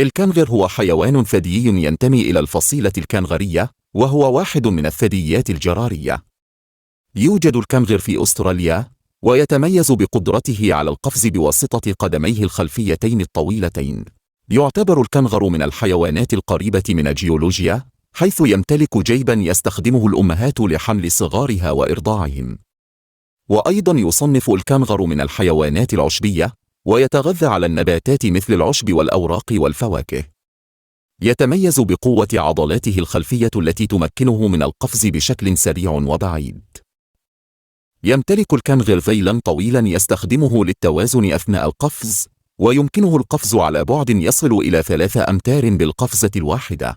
الكنغر هو حيوان ثديي ينتمي إلى الفصيلة الكنغرية، وهو واحد من الثدييات الجرارية. يوجد الكنغر في أستراليا، ويتميز بقدرته على القفز بواسطة قدميه الخلفيتين الطويلتين. يعتبر الكنغر من الحيوانات القريبة من الجيولوجيا، حيث يمتلك جيبا يستخدمه الأمهات لحمل صغارها وإرضاعهم. وأيضا يصنف الكنغر من الحيوانات العشبية، ويتغذى على النباتات مثل العشب والأوراق والفواكه. يتميز بقوة عضلاته الخلفية التي تمكنه من القفز بشكل سريع وبعيد. يمتلك الكنغر ذيلا طويلا يستخدمه للتوازن أثناء القفز، ويمكنه القفز على بعد يصل إلى 3 أمتار بالقفزة الواحدة.